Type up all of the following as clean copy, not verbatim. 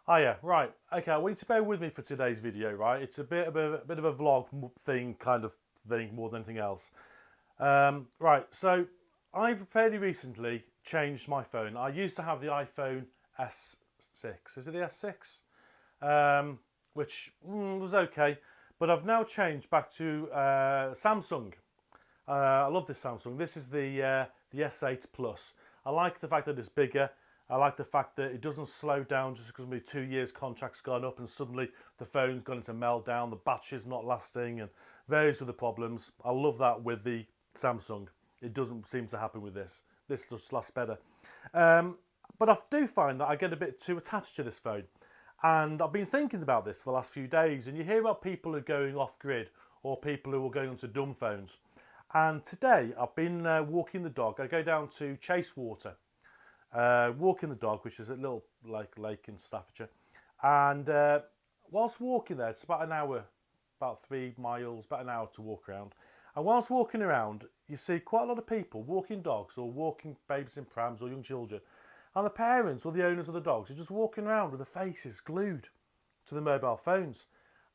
Hiya, right, okay, I want you to bear with me for today's video, right? It's a bit of a vlog thing, kind of thing, more than anything else. Right, so I've fairly recently changed my phone. I used to have the iPhone S6, is it the S6? Which was okay, but I've now changed back to Samsung. I love this Samsung. This is the S8 Plus. I like the fact that it's bigger. I like the fact that it doesn't slow down just because my 2 years contract's gone up and suddenly the phone's gone into meltdown, the battery's not lasting and various other problems. I love that with the Samsung. It doesn't seem to happen with this. This just lasts better. But I do find that I get a bit too attached to this phone. And I've been thinking about this for the last few days, and you hear about people who are going off grid or people who are going onto dumb phones. And today I've been walking the dog. I go down to Chasewater, walking the dog, which is a little lake in Staffordshire. And whilst walking there, it's about an hour, about 3 miles, about an hour to walk around. And whilst walking around, you see quite a lot of people walking dogs or walking babies in prams or young children. And the parents or the owners of the dogs are just walking around with their faces glued to the mobile phones.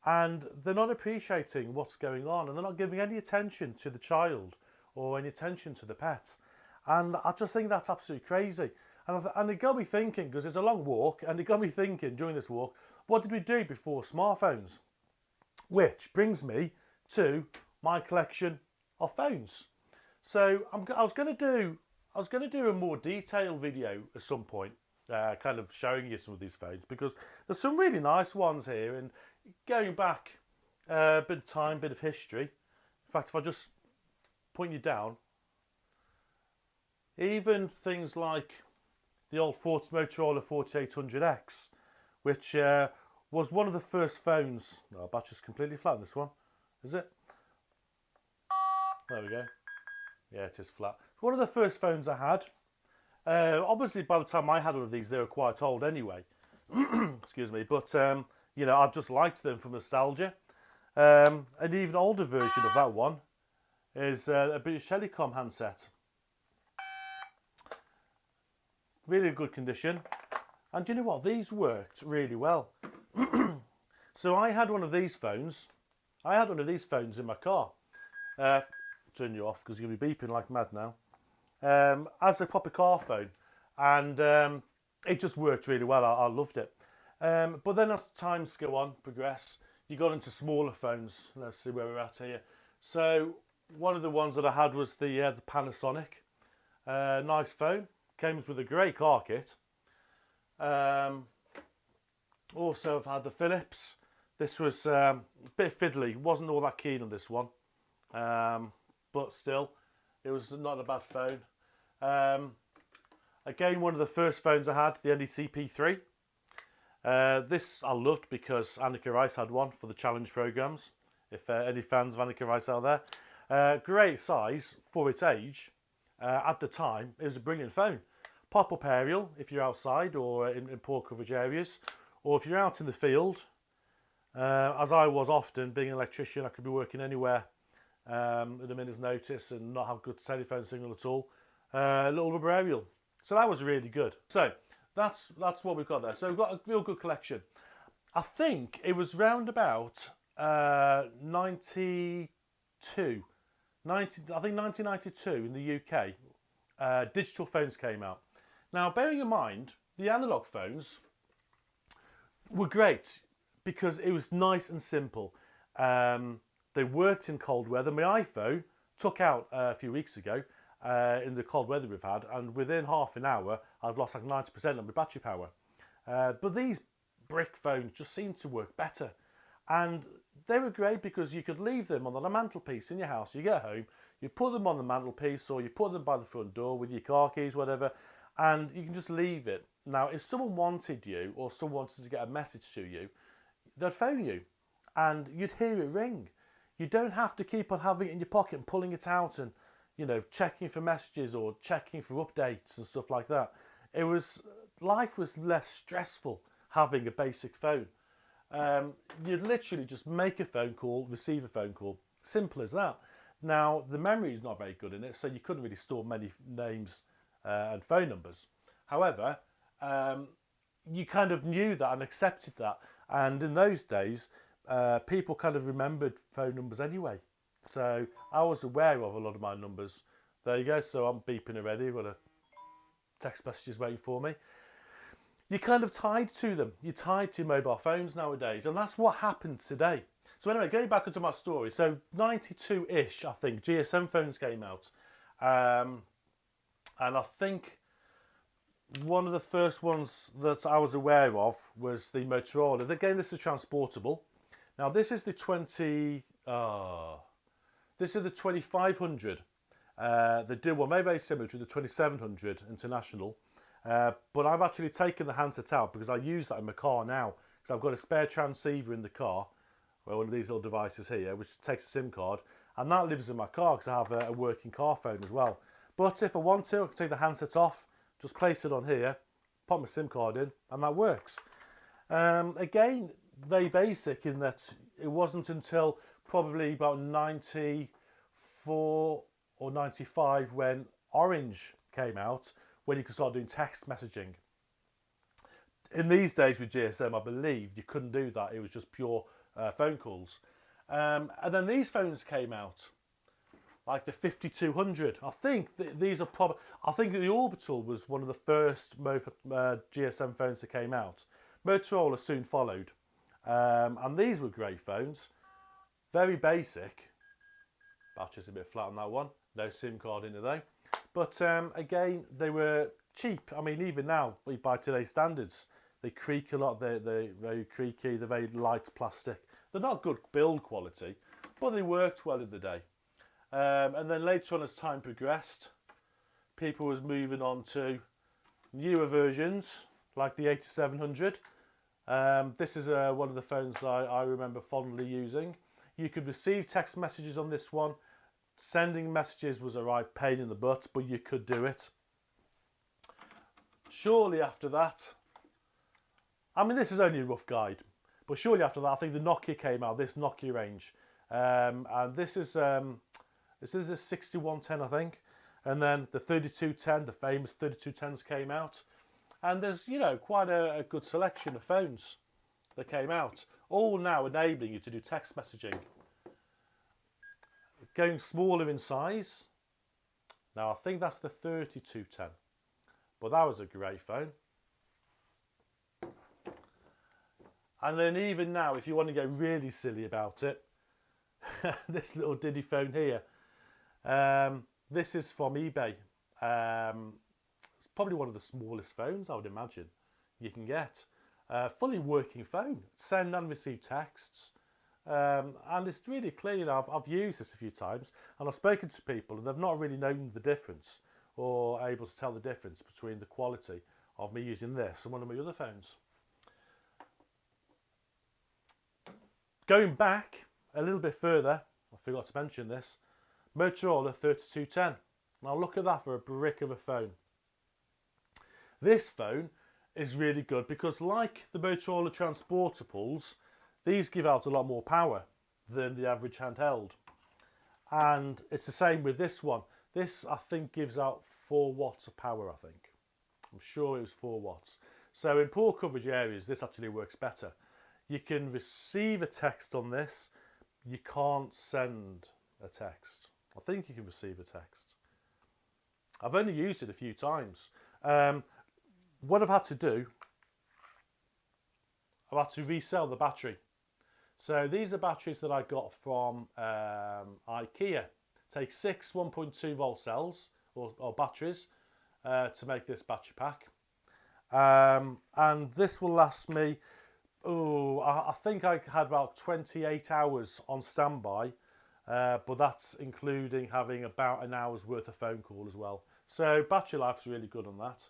And they're not appreciating what's going on, and they're not giving any attention to the child or any attention to the pet. And I just think that's absolutely crazy. And it got me thinking, because it's a long walk, and it got me thinking during this walk, what did we do before smartphones? Which brings me to my collection of phones. So I was going to do a more detailed video at some point, kind of showing you some of these phones, because there's some really nice ones here, and going back a bit of time, bit of history. In fact, if I just point you down, even things like the old Motorola 4800X, which was one of the first phones. No, battery's completely flat on this one, is it? There we go. Yeah, it is flat. One of the first phones I had. Obviously, by the time I had one of these, they were quite old anyway. Excuse me, but you know, I just liked them for nostalgia. An even older version of that one is a British Telecom handset. Really good condition. And you know what? These worked really well. So I had one of these phones. I had one of these phones in my car. Turn you off because you're going to be beeping like mad now. As a proper car phone. And it just worked really well. I loved it. But then as times go on, progress, you got into smaller phones. Let's see where we're at here. So one of the ones that I had was the Panasonic. Nice phone. Comes with a great car kit. Also I've had the Philips. This was a bit fiddly. Wasn't all that keen on this one. But still, it was not a bad phone. Again, one of the first phones I had, the NECP3. This I loved because Annika Rice had one for the challenge programs. If any fans of Annika Rice out there, great size for its age. At the time, it was a brilliant phone. Pop-up aerial if you're outside or in poor coverage areas, or if you're out in the field. As I was often, being an electrician, I could be working anywhere at a minute's notice and not have good telephone signal at all. A little rubber aerial. So that was really good. So that's what we've got there. So we've got a real good collection. I think it was round about 92. I think 1992 in the UK, digital phones came out. Now, bearing in mind, the analog phones were great because it was nice and simple. They worked in cold weather. My iPhone took out a few weeks ago in the cold weather we've had, and within half an hour, I'd lost like 90% of my battery power. But these brick phones just seemed to work better. And they were great because you could leave them on the mantelpiece in your house. You get home, you put them on the mantelpiece, or you put them by the front door with your car keys, whatever, and you can just leave it. Now, if someone wanted you or someone wanted to get a message to you, they'd phone you and you'd hear it ring. You don't have to keep on having it in your pocket and pulling it out and, you know, checking for messages or checking for updates and stuff like that. Life was less stressful having a basic phone. You'd literally just make a phone call, receive a phone call. Simple as that. Now, the memory is not very good in it, so you couldn't really store many names and phone numbers. However, you kind of knew that and accepted that. And in those days, people kind of remembered phone numbers anyway. So I was aware of a lot of my numbers. There you go. So I'm beeping already. Got a text messages waiting for me. You're kind of tied to them. You're tied to mobile phones nowadays. And that's what happened today. So anyway, going back into my story. So 92-ish, I think, GSM phones came out. And I think one of the first ones that I was aware of was the Motorola. Again, this is transportable. Now this is the 2500. They do one very similar to the 2700 International. But I've actually taken the handset out because I use that in my car now. Because I've got a spare transceiver in the car, well, one of these little devices here, which takes a SIM card. And that lives in my car because I have a working car phone as well. But if I want to, I can take the handset off, just place it on here, pop my SIM card in, and that works. Again, very basic in that it wasn't until probably about 94 or 95 when Orange came out, when you could start doing text messaging. In these days with GSM, I believe you couldn't do that. It was just pure phone calls. And then these phones came out, like the 5200. I think these are probably. I think the Orbital was one of the first GSM phones that came out. Motorola soon followed, and these were great phones. Very basic. Battery's a bit flat on that one. No SIM card in it though. But again, they were cheap. I mean, even now, by today's standards, they creak a lot. They're very creaky. They're very light plastic. They're not good build quality, but they worked well in the day. And then later on, as time progressed, people was moving on to newer versions, like the 8700. This is one of the phones I remember fondly using. You could receive text messages on this one. Sending messages was a right pain in the butt, but you could do it. Shortly after that, I mean, this is only a rough guide, but shortly after that, I think the Nokia came out, this Nokia range. And this is a 6110, I think. And then the 3210, the famous 3210s came out. And there's, you know, quite a good selection of phones that came out, all now enabling you to do text messaging. Going smaller in size. Now, I think that's the 3210. But that was a great phone. And then even now, if you want to go really silly about it, this little Diddy phone here. This is from eBay. It's probably one of the smallest phones, I would imagine, you can get. Fully working phone. Send and receive texts. And it's really clear, you know, I've used this a few times and I've spoken to people and they've not really known the difference or able to tell the difference between the quality of me using this and one of my other phones. Going back a little bit further, I forgot to mention this, Motorola 3210. Now look at that for a brick of a phone. This phone is really good because, like the Motorola Transportables, these give out a lot more power than the average handheld. And it's the same with this one. This, I think, gives out 4 watts of power, I think. I'm sure it was 4 watts. So in poor coverage areas, this actually works better. You can receive a text on this. You can't send a text. I think you can receive a text. I've only used it a few times. What I've had to do, I've had to resell the battery. So these are batteries that I got from IKEA. Take 6 1.2 volt cells or batteries to make this battery pack. And this will last me, I think I had about 28 hours on standby, but that's including having about an hour's worth of phone call as well. So battery life's really good on that.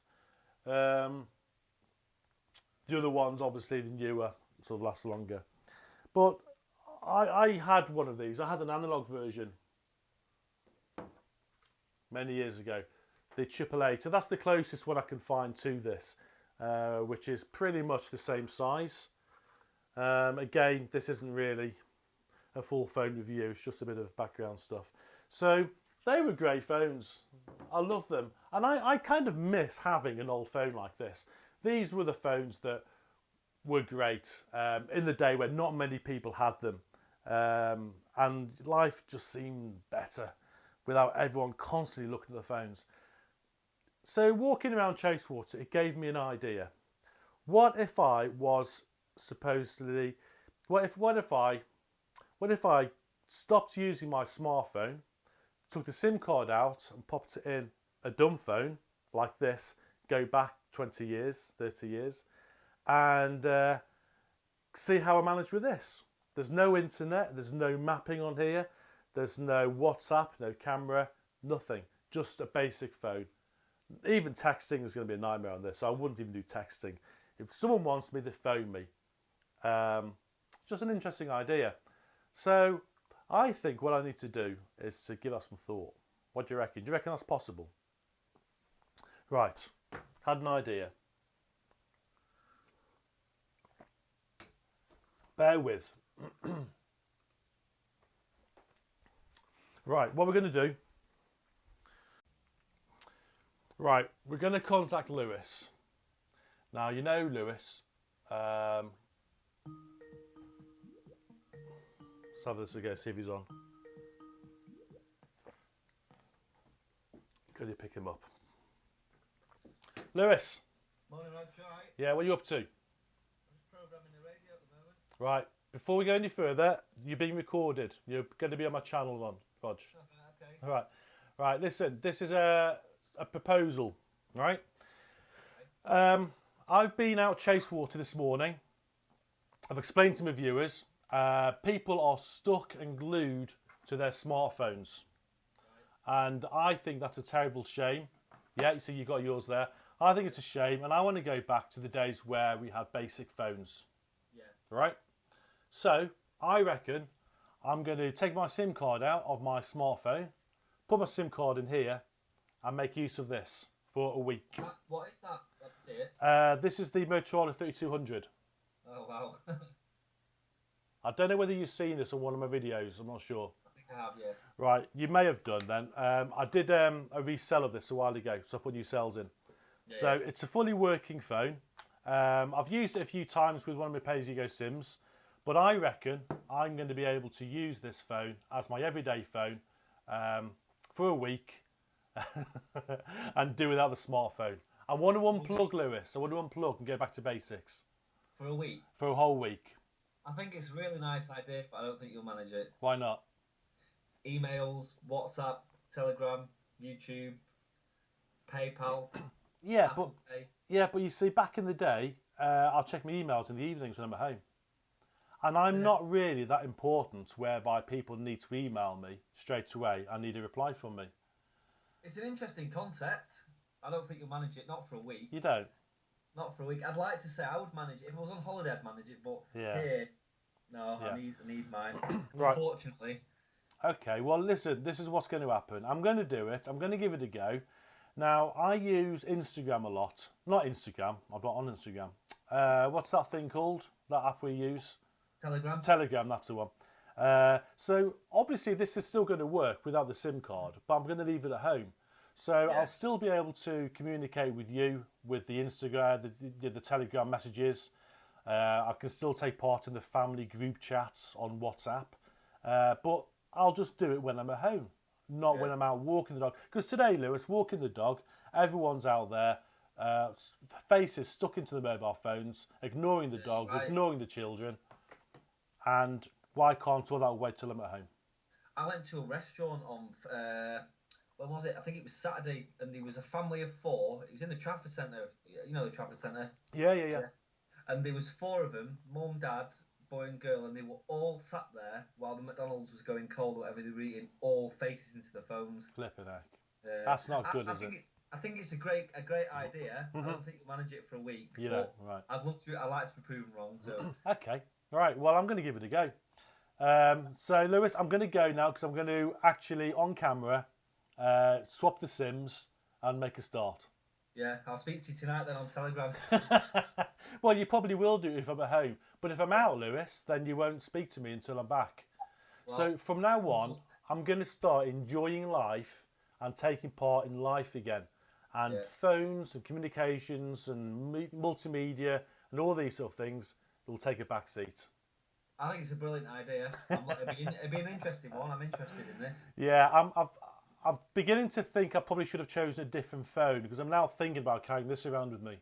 The other ones, obviously the newer, sort of last longer. But I had one of these. I had an analog version many years ago, the AAA. So that's the closest one I can find to this, which is pretty much the same size. Again, this isn't really a full phone review. It's just a bit of background stuff. So they were great phones. I love them. And I kind of miss having an old phone like this. these were the phones that were great in the day when not many people had them, and life just seemed better without everyone constantly looking at the phones. So walking around Chasewater, it gave me an idea. What if I was supposedly, what if I stopped using my smartphone, took the SIM card out and popped it in a dumb phone like this, go back 20 years, 30 years, and see how I manage with this. There's no internet, there's no mapping on here, there's no WhatsApp, no camera, nothing. Just a basic phone. Even texting is going to be a nightmare on this, so I wouldn't even do texting. If someone wants me, they phone me. Just an interesting idea. So I think what I need to do is to give that some thought. What do you reckon? Do you reckon that's possible? Right, had an idea. Bear with. Right, what we're going to do. Right, we're going to contact Lewis. Now, you know Lewis. Let's have this again, see if he's on. Could you pick him up? Lewis. Morning, Rog. Right. Yeah, what are you up to? I'm just programming the radio at the moment. Right, before we go any further, you're being recorded. You're going to be on my channel, Rog. Okay. Right, listen, this is a proposal, right? I've been out Chasewater this morning. I've explained to my viewers, people are stuck and glued to their smartphones. And I think that's a terrible shame. Yeah, you see you got yours there. I think it's a shame, and I want to go back to the days where we had basic phones. Yeah. Right? So, I reckon I'm going to take my SIM card out of my smartphone, put my SIM card in here, and make use of this for a week. What is that? Let's see it. This is the Motorola 3200. Oh, wow. I don't know whether you've seen this on one of my videos, I'm not sure. I think I have, yeah. Right, you may have done then. I did a resell of this a while ago, so I put new cells in. Yeah, So it's a fully working phone. I've used it a few times with one of my pay-as-you-go sims, but I reckon I'm going to be able to use this phone as my everyday phone for a week and do without the smartphone. I want to unplug, Lewis. I want to unplug and go back to basics. For a week? For a whole week. I think it's a really nice idea, but I don't think you'll manage it. Why not? Emails, WhatsApp, Telegram, YouTube, PayPal. Yeah, Apple Pay. but you see, back in the day, I'll check my emails in the evenings when I'm at home. And I'm not really that important whereby people need to email me straight away. I need a reply from me. It's an interesting concept. I don't think you'll manage it, not for a week. You don't? Not for a week. I'd like to say I would manage it. If I was on holiday, I'd manage it, but Yeah. here, no, Yeah. I need mine. Right. Unfortunately. Okay, well, listen, this is what's going to happen. I'm going to do it. I'm going to give it a go. Now, I use Instagram a lot. Not Instagram. I'm not on Instagram. What's that thing called? That app we use? Telegram. Telegram, that's the one. So, obviously, this is still going to work without the SIM card, but I'm going to leave it at home. So, Yeah. I'll still be able to communicate with you with the Instagram, the Telegram messages. I can still take part in the family group chats on WhatsApp. But I'll just do it when I'm at home, not when I'm out walking the dog. Because today, Lewis, walking the dog, everyone's out there, faces stuck into the mobile phones, ignoring the dogs, ignoring the children. And why can't all that wait till I'm at home? I went to a restaurant on, when was it? I think it was Saturday, and there was a family of four. It was in the Trafford Centre. You know the Trafford Centre? Yeah. And there was four of them, mum, dad, boy and girl, and they were all sat there while the McDonald's was going cold or whatever they were eating, all faces into the phones. Flipping heck. That's not good, is it? I think it's a great idea. I don't think you'll manage it for a week. You know, right. I'd like to be proven wrong. So Okay. All right. Well, I'm going to give it a go. So, Lewis, I'm going to go now because I'm going to actually, on camera, swap the SIMs and make a start. Yeah, I'll speak to you tonight then on Telegram. Well, you probably will do if I'm at home. But if I'm out, Lewis, then you won't speak to me until I'm back. Well, so from now on, I'm going to start enjoying life and taking part in life again. and Yeah. phones and communications and multimedia and all these sort of things will take a back seat. I think it's a brilliant idea. It'd be an interesting one. I'm interested in this. Yeah, I'm beginning to think I probably should have chosen a different phone because I'm now thinking about carrying this around with me.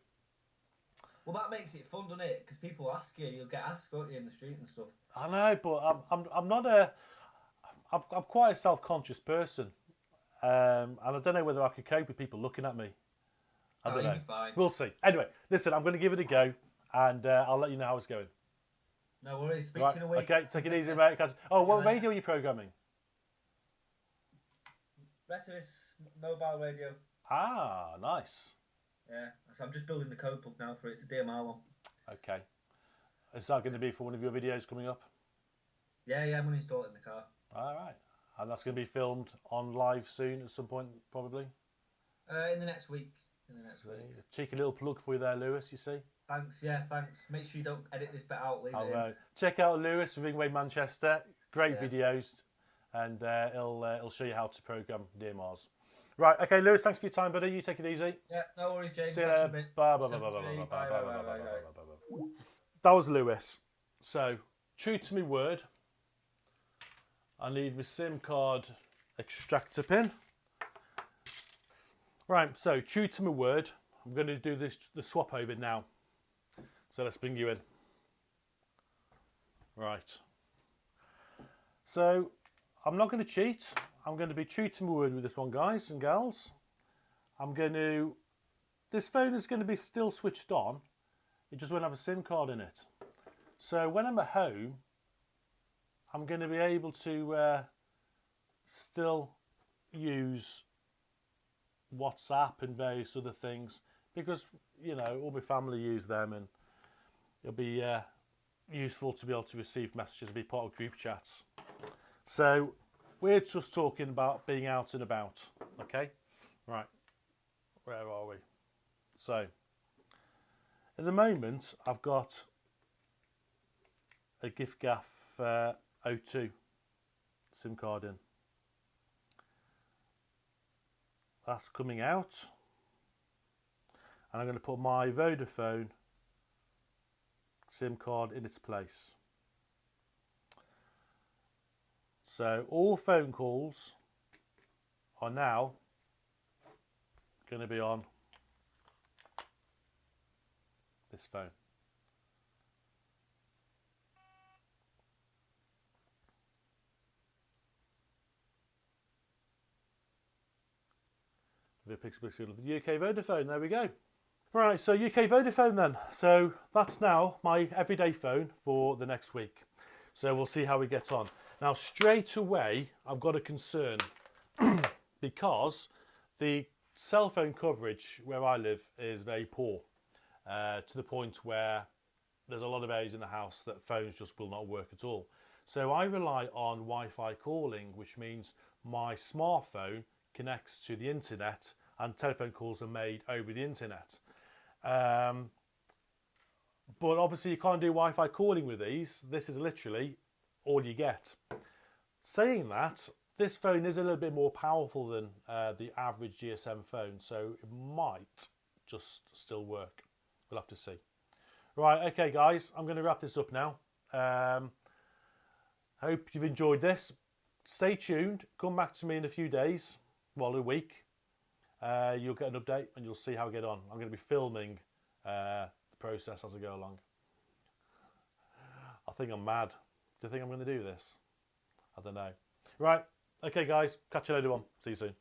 Well, that makes it fun, doesn't it? Because people ask you, you'll get asked, won't you, in the street and stuff. I know, but I'm not I'm quite a self-conscious person, and I don't know whether I could cope with people looking at me. I Oh, don't you'll know. be fine. We'll see. Anyway, listen, I'm going to give it a go, and I'll let you know how it's going. No worries. Speak Right? to you in a week. Okay, take it easy, mate. Oh, See you, what mate. radio are you programming? Retivis mobile radio. Ah, nice. Yeah, so I'm just building the code book now for it. It's a DMR one. Okay. Is that going to be for one of your videos coming up? Yeah, I'm going to install it in the car. All right. And that's going to be filmed on live soon at some point, probably? In the next week. A cheeky little plug for you there, Lewis, you see? Thanks, thanks. Make sure you don't edit this bit out, leave I it in. know. Check out Lewis from Ringway Manchester. Great videos. And he'll show you how to program DMRs. Right, okay, Lewis, thanks for your time, buddy. You take it easy. Yeah, no worries, James. See you Catch you later. in a bit. Bye. That was Lewis. So, true to my word, I need my SIM card extractor pin. Right, so true to my word, I'm going to do the swap over now. So let's bring you in. Right. So I'm not going to cheat. I'm going to be true to my word with this one, guys and gals. This phone is going to be still switched on. It just won't have a SIM card in it. So when I'm at home, I'm going to be able to still use WhatsApp and various other things because, you know, all my family use them and it'll be useful to be able to receive messages and be part of group chats. So we're just talking about being out and about, okay? Right, where are we? So, at the moment, I've got a giffgaff O2 SIM card in. That's coming out. And I'm going to put my Vodafone SIM card in its place. So all phone calls are now going to be on this phone. The pixel of the UK Vodafone, there we go. Right, so UK Vodafone then. So that's now my everyday phone for the next week. So we'll see how we get on. Now straight away, I've got a concern because the cell phone coverage where I live is very poor to the point where there's a lot of areas in the house that phones just will not work at all. So I rely on Wi-Fi calling, which means my smartphone connects to the internet and telephone calls are made over the internet. But obviously you can't do Wi-Fi calling with these. This is literally all you get. Saying that, this phone is a little bit more powerful than the average GSM phone, so it might just still work. We'll have to see. Right, okay guys, I'm going to wrap this up now. Hope you've enjoyed this. Stay tuned. Come back to me in a few days, well, a week. You'll get an update and you'll see how I get on. I'm going to be filming the process as I go along. I think I'm mad. Do you think I'm going to do this? I don't know. Right. Okay, guys. Catch you later on. See you soon.